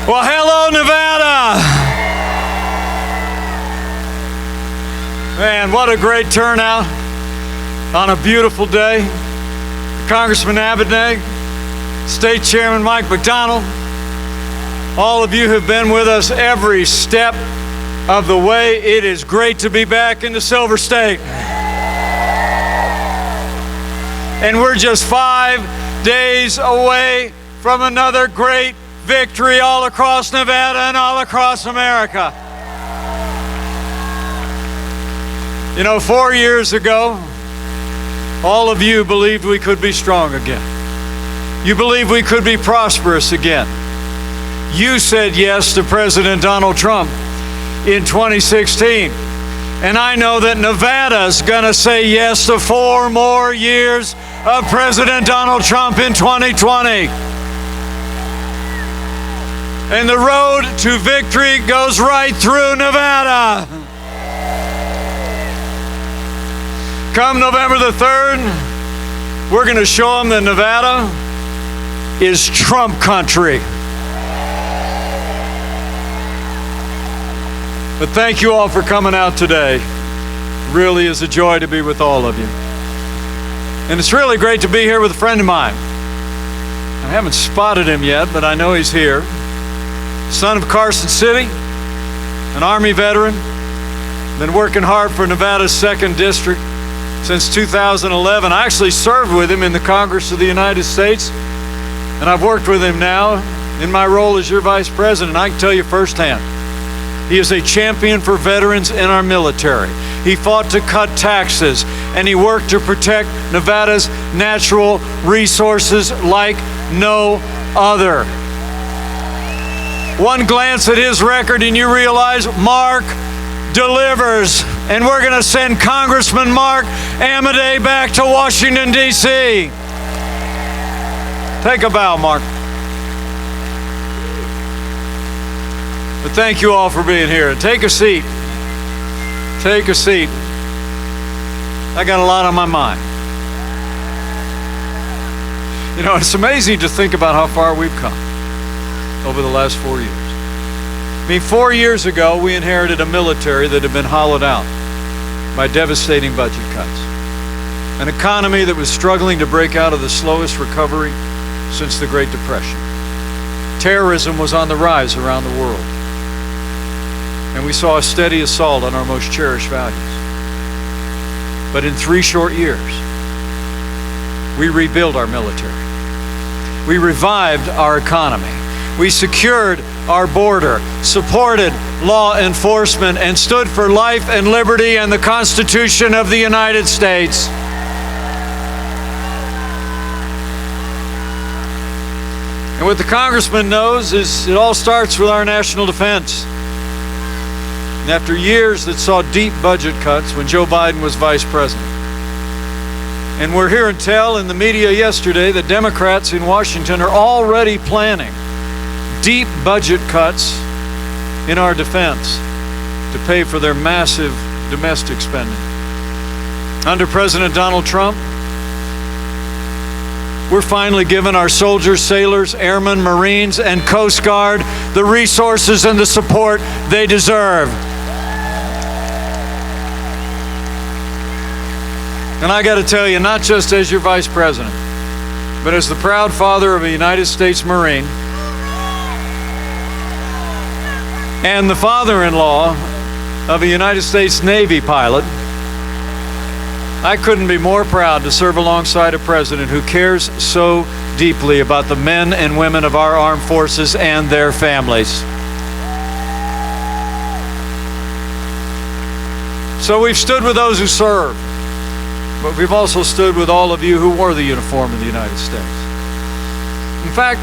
Well, hello, Nevada. Man, what a great turnout on a beautiful day. Congressman Abednego, State Chairman Mike McDonald, all of you have been with us every step of the way. It is great to be back in the Silver State. And we're just 5 days away from another great victory all across Nevada and all across America. You know, 4 years ago, all of you believed we could be strong again. You believed we could be prosperous again. You said yes to President Donald Trump in 2016. And I know that Nevada's gonna say yes to 4 more years of President Donald Trump in 2020. And the road to victory goes right through Nevada. Come November the 3rd, we're going to show them that Nevada is Trump country. But thank you all for coming out today. It really is a joy to be with all of you. And it's really great to be here with a friend of mine. I haven't spotted him yet, but I know he's here. Son of Carson City, an Army veteran, been working hard for Nevada's 2nd District since 2011. I actually served with him in the Congress of the United States, and I've worked with him now in my role as your Vice President. I can tell you firsthand, he is a champion for veterans in our military. He fought to cut taxes, and he worked to protect Nevada's natural resources like no other. One glance at his record and you realize Mark delivers. And we're going to send Congressman Mark Amodei back to Washington, D.C. Take a bow, Mark. But thank you all for being here. Take a seat. Take a seat. I got a lot on my mind. You know, it's amazing to think about how far we've come over the last 4 years. I mean, 4 years ago, we inherited a military that had been hollowed out by devastating budget cuts, an economy that was struggling to break out of the slowest recovery since the Great Depression. Terrorism was on the rise around the world, and we saw a steady assault on our most cherished values. But in 3 short years, we rebuilt our military. We revived our economy. We secured our border, supported law enforcement, and stood for life and liberty and the Constitution of the United States. And what the congressman knows is it all starts with our national defense. And after years that saw deep budget cuts when Joe Biden was vice president, and we're hearing tell in the media yesterday that Democrats in Washington are already planning deep budget cuts in our defense to pay for their massive domestic spending. Under President Donald Trump, we're finally giving our soldiers, sailors, airmen, Marines, and Coast Guard the resources and the support they deserve. And I got to tell you, not just as your Vice President, but as the proud father of a United States Marine and the father-in-law of a United States Navy pilot, I couldn't be more proud to serve alongside a president who cares so deeply about the men and women of our armed forces and their families. So we've stood with those who serve, but we've also stood with all of you who wore the uniform of the United States. In fact,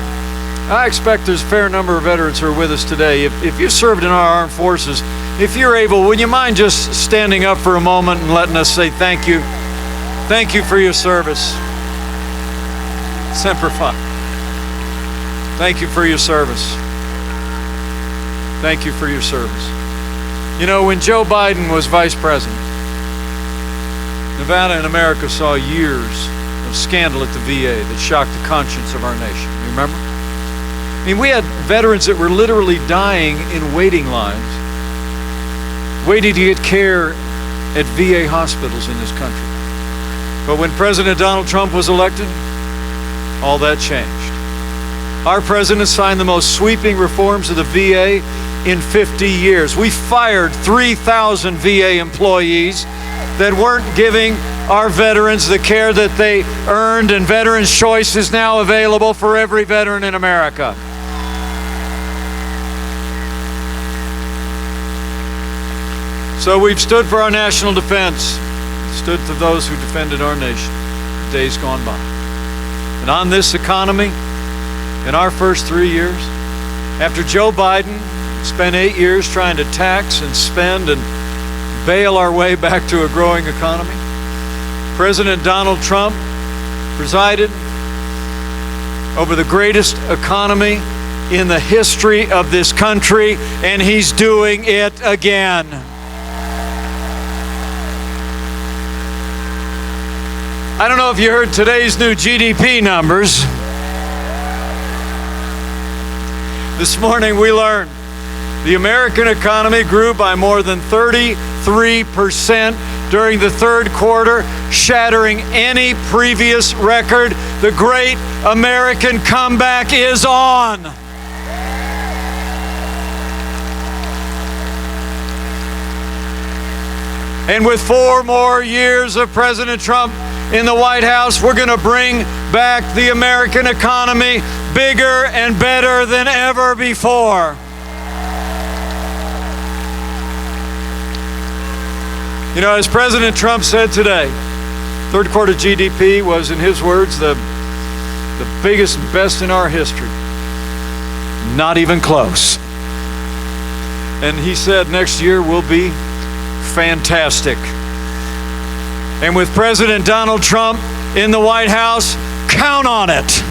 I expect there's a fair number of veterans who are with us today. If you served in our armed forces, if you're able, would you mind just standing up for a moment and letting us say thank you? Thank you for your service. Semper Fi. Thank you for your service. Thank you for your service. You know, when Joe Biden was vice president, Nevada and America saw years of scandal at the VA that shocked the conscience of our nation. You remember? I mean, we had veterans that were literally dying in waiting lines, waiting to get care at VA hospitals in this country. But when President Donald Trump was elected, all that changed. Our president signed the most sweeping reforms of the VA in 50 years. We fired 3,000 VA employees that weren't giving our veterans the care that they earned, and Veterans Choice is now available for every veteran in America. So we've stood for our national defense, stood for those who defended our nation in days gone by. And on this economy, in our first 3 years, after Joe Biden spent 8 years trying to tax and spend and bail our way back to a growing economy, President Donald Trump presided over the greatest economy in the history of this country, and he's doing it again. I don't know if you heard today's new GDP numbers. This morning we learned the American economy grew by more than 33% during the third quarter, shattering any previous record. The great American comeback is on. And with 4 more years of President Trump in the White House, we're going to bring back the American economy bigger and better than ever before. You know, as President Trump said today, third quarter GDP was, in his words, the biggest and best in our history. Not even close. And he said next year will be fantastic. And with President Donald Trump in the White House, count on it.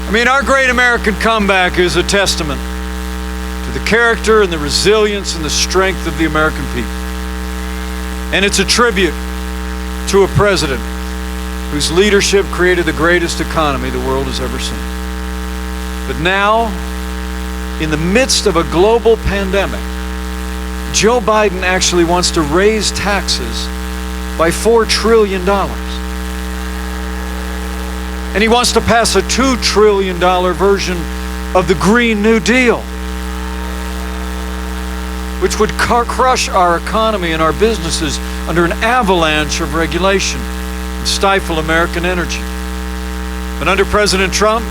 I mean, our great American comeback is a testament to the character and the resilience and the strength of the American people. And it's a tribute to a president whose leadership created the greatest economy the world has ever seen. But now, in the midst of a global pandemic, Joe Biden actually wants to raise taxes by $4 trillion. And he wants to pass a $2 trillion version of the Green New Deal, which would crush our economy and our businesses under an avalanche of regulation and stifle American energy. But under President Trump,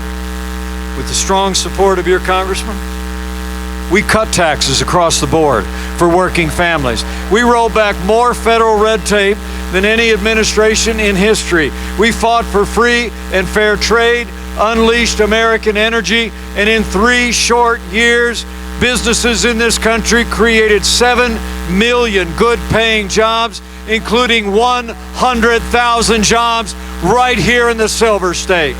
with the strong support of your congressman, we cut taxes across the board for working families. We rolled back more federal red tape than any administration in history. We fought for free and fair trade, unleashed American energy, and in 3 short years, businesses in this country created 7 million good-paying jobs, including 100,000 jobs right here in the Silver State.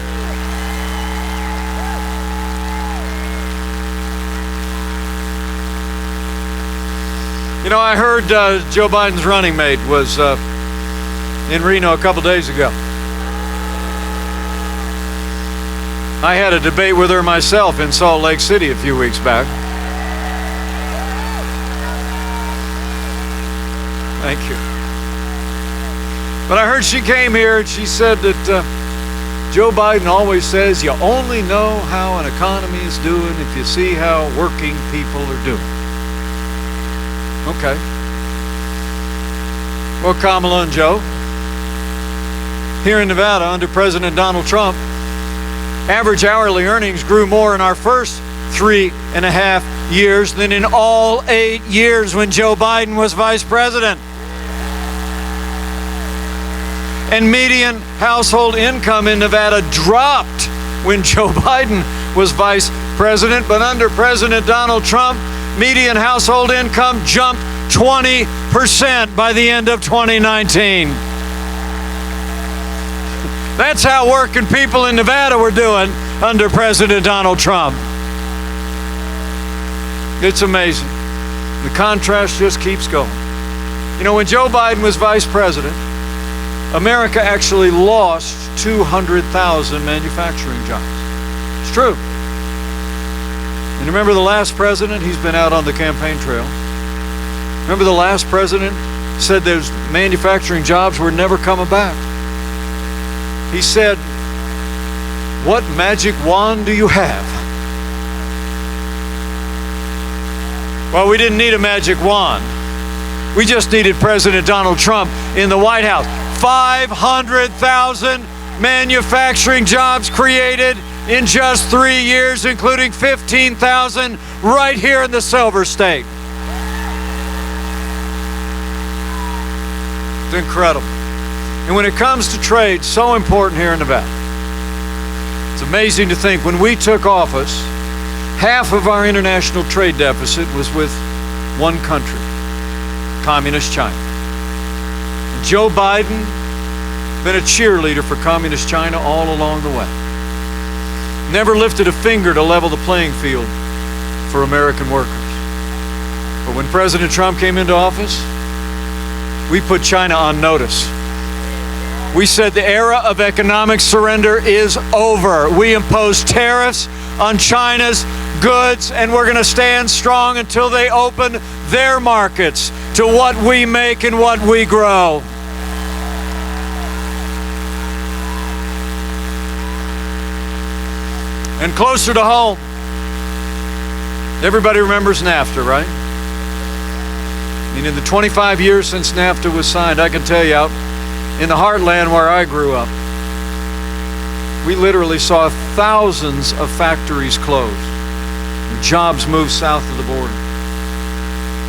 You know, I heard Joe Biden's running mate was in Reno a couple days ago. I had a debate with her myself in Salt Lake City a few weeks back. Thank you. But I heard she came here and she said that Joe Biden always says you only know how an economy is doing if you see how working people are doing. Okay. Well, Kamala and Joe, here in Nevada under President Donald Trump, average hourly earnings grew more in our first 3.5 years than in all 8 years when Joe Biden was vice president. And median household income in Nevada dropped when Joe Biden was vice president, but under President Donald Trump, median household income jumped 20% by the end of 2019. That's how working people in Nevada were doing under President Donald Trump. It's amazing. The contrast just keeps going. You know, when Joe Biden was vice president, America actually lost 200,000 manufacturing jobs. It's true. And remember the last president, he's been out on the campaign trail. Remember the last president said those manufacturing jobs were never coming back. He said, "What magic wand do you have?" Well, we didn't need a magic wand. We just needed President Donald Trump in the White House. 500,000 manufacturing jobs created in just 3 years, including 15,000 right here in the Silver State. It's incredible. And when it comes to trade, so important here in Nevada. It's amazing to think when we took office, half of our international trade deficit was with one country, Communist China. Joe Biden, been a cheerleader for Communist China all along the way. Never lifted a finger to level the playing field for American workers. But when President Trump came into office, we put China on notice. We said the era of economic surrender is over. We imposed tariffs on China's goods, and we're going to stand strong until they open their markets to what we make and what we grow. And closer to home, everybody remembers NAFTA, right? I mean, in the 25 years since NAFTA was signed, I can tell you out in the heartland where I grew up, we literally saw thousands of factories close and jobs move south of the border.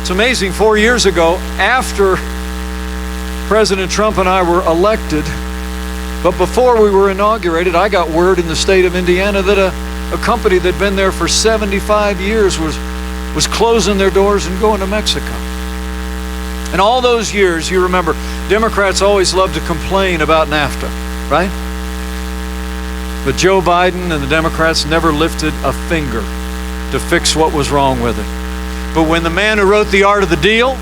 It's amazing, 4 years ago, after President Trump and I were elected, but before we were inaugurated, I got word in the state of Indiana that a company that had been there for 75 years was closing their doors and going to Mexico. And all those years, you remember, Democrats always loved to complain about NAFTA, right? But Joe Biden and the Democrats never lifted a finger to fix what was wrong with it. But when the man who wrote The Art of the Deal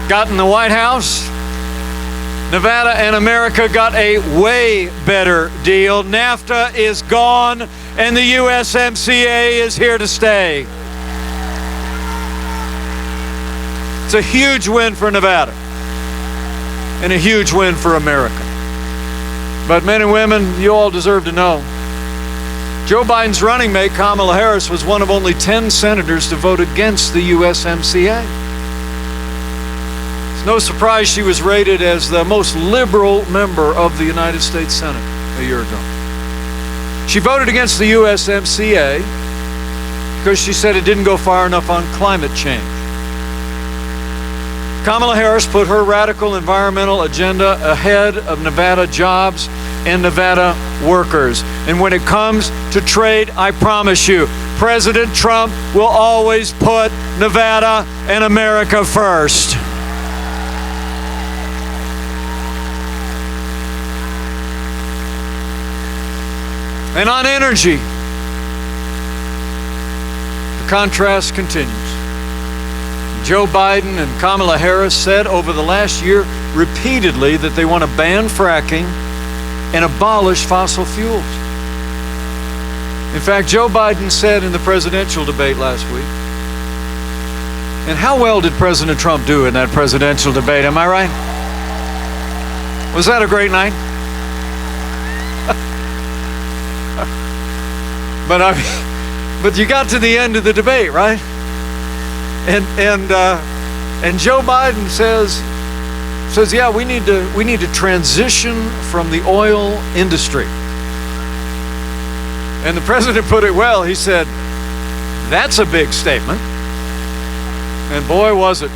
got in the White House, Nevada and America got a way better deal. NAFTA is gone, and the USMCA is here to stay. It's a huge win for Nevada and a huge win for America. But men and women, you all deserve to know, Joe Biden's running mate, Kamala Harris, was one of only 10 senators to vote against the USMCA. It's no surprise she was rated as the most liberal member of the United States Senate a year ago. She voted against the USMCA because she said it didn't go far enough on climate change. Kamala Harris put her radical environmental agenda ahead of Nevada jobs and Nevada workers. And when it comes to trade, I promise you, President Trump will always put Nevada and America first. And on energy, the contrast continues. Joe Biden and Kamala Harris said over the last year repeatedly that they want to ban fracking and abolish fossil fuels. In fact, Joe Biden said in the presidential debate last week, and how well did President Trump do in that presidential debate, am I right? Was that a great night? But you got to the end of the debate, right? And Joe Biden says, yeah, we need to transition from the oil industry. And the president put it well. He said, that's a big statement. And boy, was it.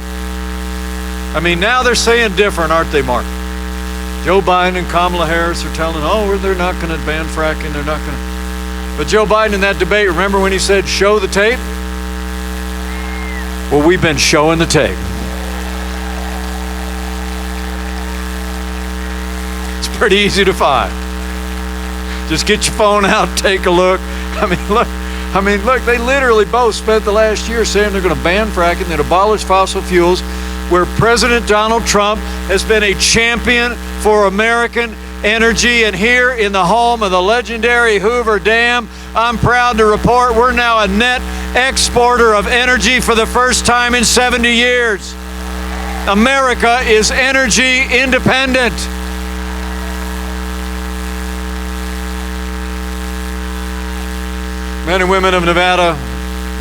I mean, now they're saying different, aren't they, Mark? Joe Biden and Kamala Harris are telling, they're not going to ban fracking. They're not going to. But Joe Biden in that debate, remember when he said, show the tape? Well, we've been showing the tape. It's pretty easy to find. Just get your phone out, take a look. I mean, look, they literally both spent the last year saying they're going to ban fracking, they'd abolish fossil fuels. where President Donald Trump has been a champion for American energy. And here in the home of the legendary Hoover Dam, I'm proud to report we're now a net exporter of energy for the first time in 70 years. America is energy independent. Men and women of Nevada,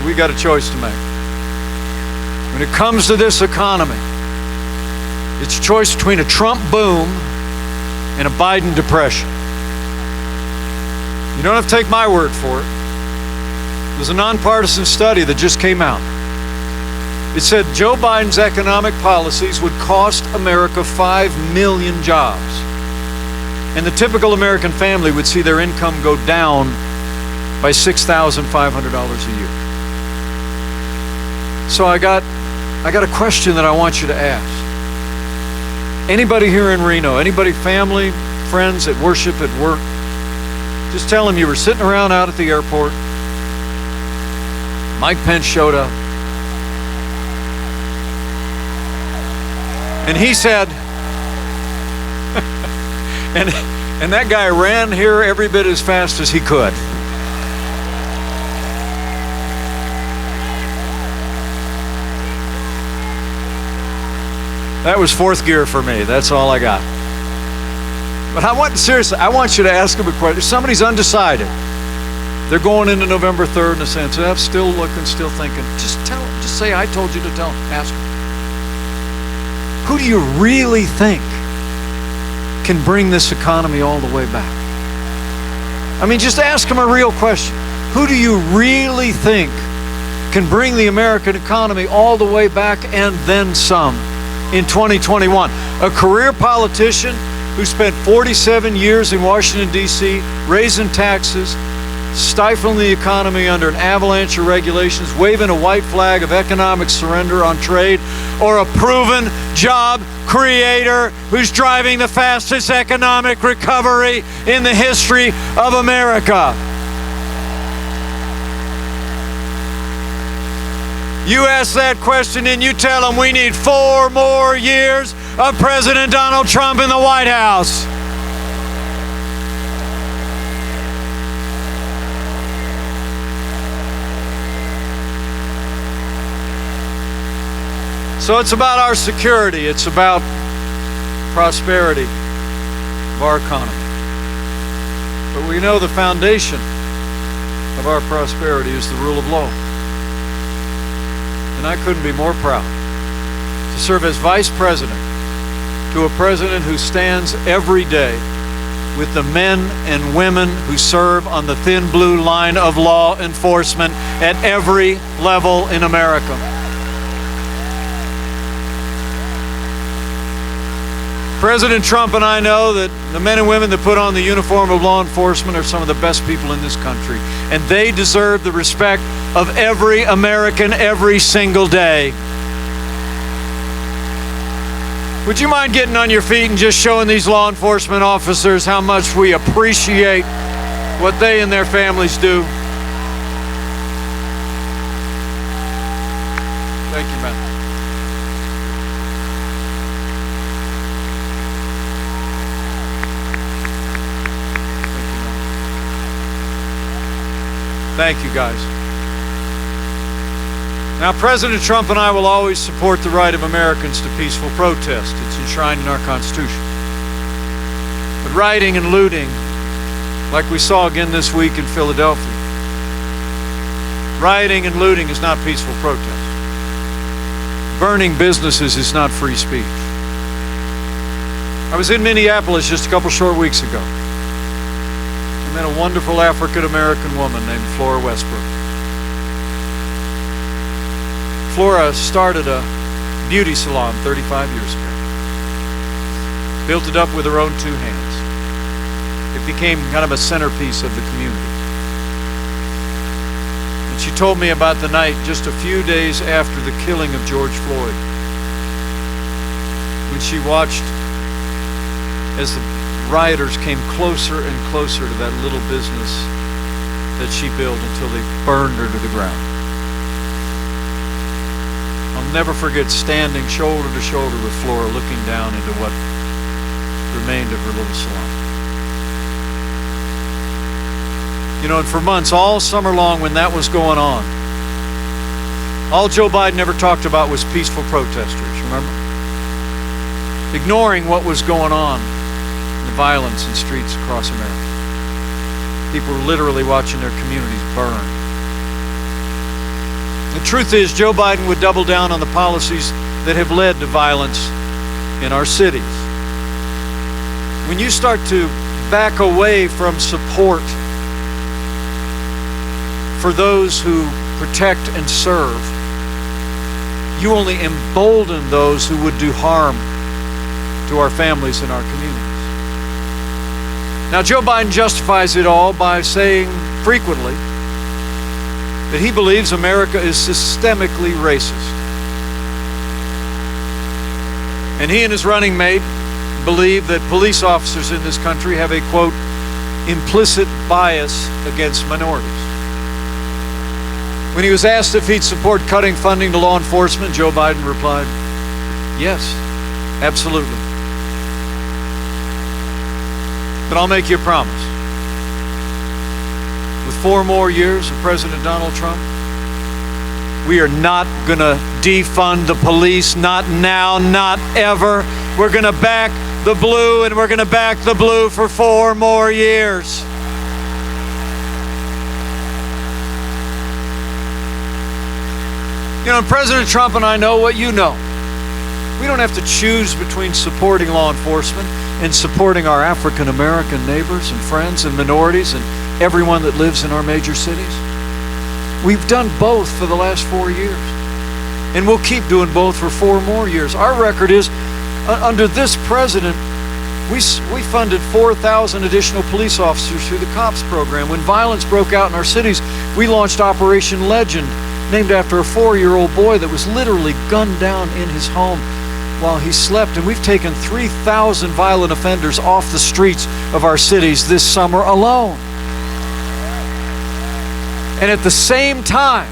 we got a choice to make. When it comes to this economy, it's a choice between a Trump boom and a Biden depression. You don't have to take my word for it. There's a nonpartisan study that just came out. It said Joe Biden's economic policies would cost America 5 million jobs. And the typical American family would see their income go down by $6,500 a year. So I got a question that I want you to ask. Anybody here in Reno, anybody, family, friends at worship, at work, just tell them you were sitting around out at the airport. Mike Pence showed up. And he said, and that guy ran here every bit as fast as he could. That was fourth gear for me. That's all I got. But I want you to ask them a question. If somebody's undecided, they're going into November 3rd in a sense, I'm still looking, still thinking, just say, I told you to tell them. Ask them. Who do you really think can bring this economy all the way back? I mean, just ask them a real question. Who do you really think can bring the American economy all the way back and then some in 2021? A career politician who spent 47 years in Washington, D.C., raising taxes, stifling the economy under an avalanche of regulations, waving a white flag of economic surrender on trade, or a proven job creator who's driving the fastest economic recovery in the history of America? You ask that question and you tell them we need 4 more years of President Donald Trump in the White House. So it's about our security. It's about prosperity of our economy. But we know the foundation of our prosperity is the rule of law. And I couldn't be more proud to serve as vice president to a president who stands every day with the men and women who serve on the thin blue line of law enforcement at every level in America. President Trump and I know that the men and women that put on the uniform of law enforcement are some of the best people in this country, and they deserve the respect of every American every single day. Would you mind getting on your feet and just showing these law enforcement officers how much we appreciate what they and their families do? Thank you, man. Thank you, guys. Now, President Trump and I will always support the right of Americans to peaceful protest. It's enshrined in our Constitution. But rioting and looting, like we saw again this week in Philadelphia, rioting and looting is not peaceful protest. Burning businesses is not free speech. I was in Minneapolis just a couple short weeks ago. I met a wonderful African-American woman named Flora Westbrook. Flora started a beauty salon 35 years ago. Built it up with her own 2 hands. It became kind of a centerpiece of the community. And she told me about the night just a few days after the killing of George Floyd, when she watched as the rioters came closer and closer to that little business that she built until they burned her to the ground. I'll never forget standing shoulder to shoulder with Flora, looking down into what remained of her little salon. You know, and for months, all summer long when that was going on, all Joe Biden ever talked about was peaceful protesters, remember? Ignoring what was going on, the violence in streets across America. People were literally watching their communities burn. The truth is, Joe Biden would double down on the policies that have led to violence in our cities. When you start to back away from support for those who protect and serve, you only embolden those who would do harm to our families and our communities. Now, Joe Biden justifies it all by saying frequently that he believes America is systemically racist. And he and his running mate believe that police officers in this country have a, quote, implicit bias against minorities. When he was asked if he'd support cutting funding to law enforcement, Joe Biden replied, yes, absolutely. But I'll make you a promise. With 4 more years of President Donald Trump, we are not going to defund the police, not now, not ever. We're going to back the blue, and we're going to back the blue for 4 more years. You know, President Trump and I know what you know. We don't have to choose between supporting law enforcement and supporting our African American neighbors and friends and minorities and everyone that lives in our major cities. We've done both for the last 4 years, and we'll keep doing both for 4 more years. Our record is, under this president, we funded 4,000 additional police officers through the COPS program. When violence broke out in our cities, we launched Operation Legend, named after a 4-year-old boy that was literally gunned down in his home while he slept. And we've taken 3,000 violent offenders off the streets of our cities this summer alone. And at the same time,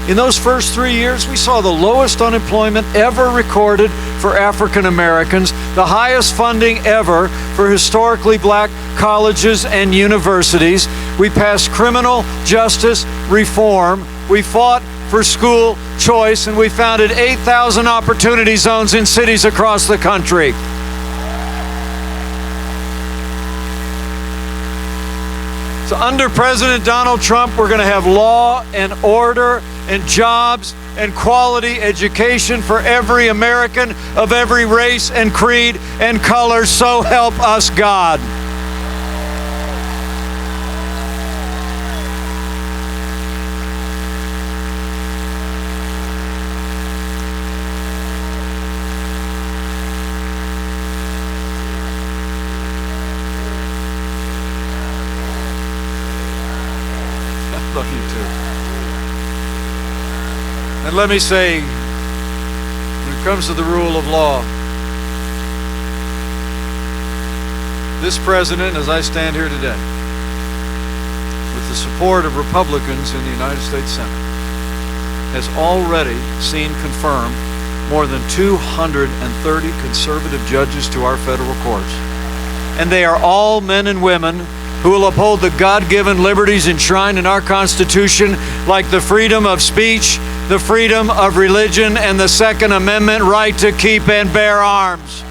in those first 3 years, we saw the lowest unemployment ever recorded for African Americans, the highest funding ever for historically black colleges and universities. We passed criminal justice reform. We fought for school choice, and we founded 8,000 opportunity zones in cities across the country. So under President Donald Trump, we're going to have law and order and jobs and quality education for every American of every race and creed and color. So help us God. Love you too. And let me say, when it comes to the rule of law, this president, as I stand here today, with the support of Republicans in the United States Senate, has already seen confirmed more than 230 conservative judges to our federal courts. And they are all men and women who will uphold the God-given liberties enshrined in our Constitution, like the freedom of speech, the freedom of religion, and the Second Amendment right to keep and bear arms.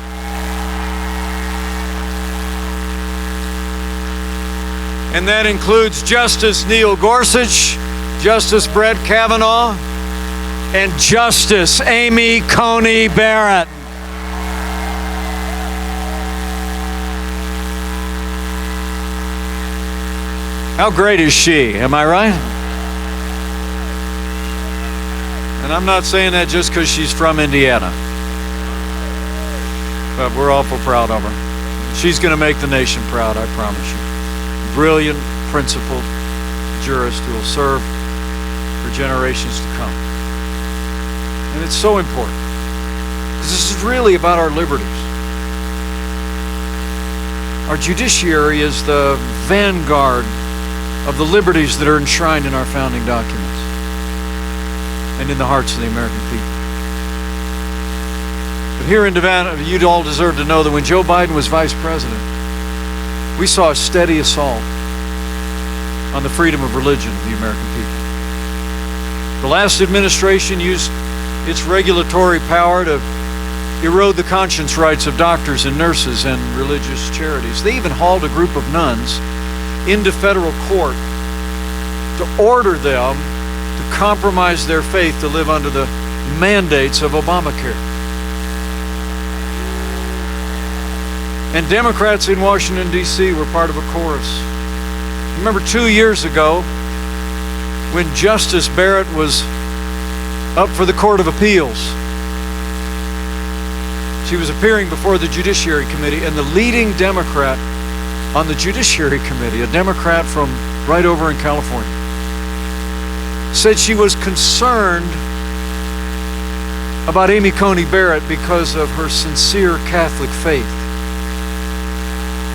And that includes Justice Neil Gorsuch, Justice Brett Kavanaugh, and Justice Amy Coney Barrett. How great is she? Am I right? And I'm not saying that just because she's from Indiana. But we're awful proud of her. She's going to make the nation proud, I promise you. Brilliant, principled jurist who will serve for generations to come. And it's so important, because this is really about our liberties. Our judiciary is the vanguard of the liberties that are enshrined in our founding documents and in the hearts of the American people. Here in Savannah, you'd all deserve to know that when Joe Biden was vice president, we saw a steady assault on the freedom of religion of the American people. The last administration used its regulatory power to erode the conscience rights of doctors and nurses and religious charities. They even hauled a group of nuns into federal court to order them to compromise their faith to live under the mandates of Obamacare. And Democrats in Washington, D.C. were part of a chorus. Remember 2 years ago when Justice Barrett was up for the Court of Appeals. She was appearing before the Judiciary Committee, and the leading Democrat on the Judiciary Committee, a Democrat from right over in California, said she was concerned about Amy Coney Barrett because of her sincere Catholic faith.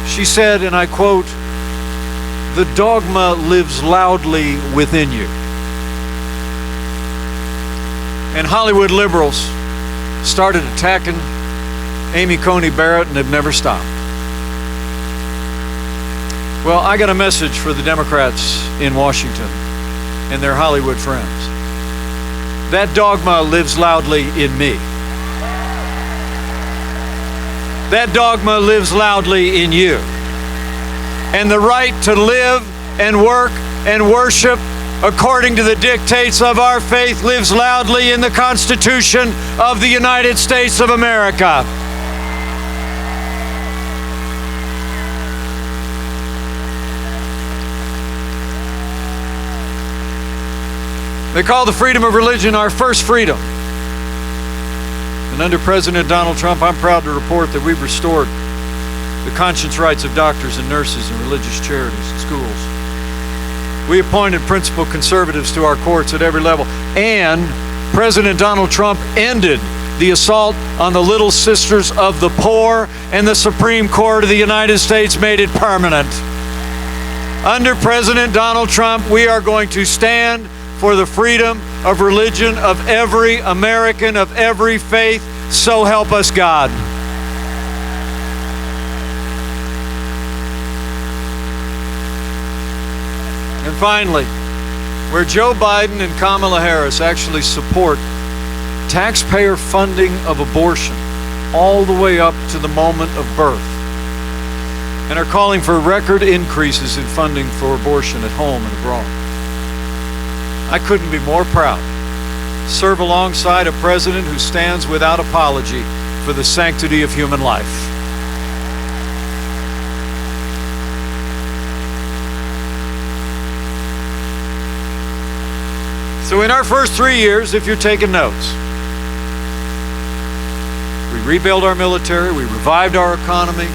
She said, and I quote, "The dogma lives loudly within you." And Hollywood liberals started attacking Amy Coney Barrett, and they've never stopped. Well, I got a message for the Democrats in Washington and their Hollywood friends. That dogma lives loudly in me. That dogma lives loudly in you. And the right to live and work and worship according to the dictates of our faith lives loudly in the Constitution of the United States of America. They call the freedom of religion our first freedom. And under President Donald Trump, I'm proud to report that we've restored the conscience rights of doctors and nurses and religious charities and schools. We appointed principal conservatives to our courts at every level. And President Donald Trump ended the assault on the Little Sisters of the Poor, and the Supreme Court of the United States made it permanent. Under President Donald Trump, we are going to stand for the freedom of religion of every American, of every faith. So help us God. And finally, where Joe Biden and Kamala Harris actually support taxpayer funding of abortion all the way up to the moment of birth, and are calling for record increases in funding for abortion at home and abroad, I couldn't be more proud to serve alongside a president who stands without apology for the sanctity of human life. So in our first 3 years, if you're taking notes, we rebuilt our military, we revived our economy,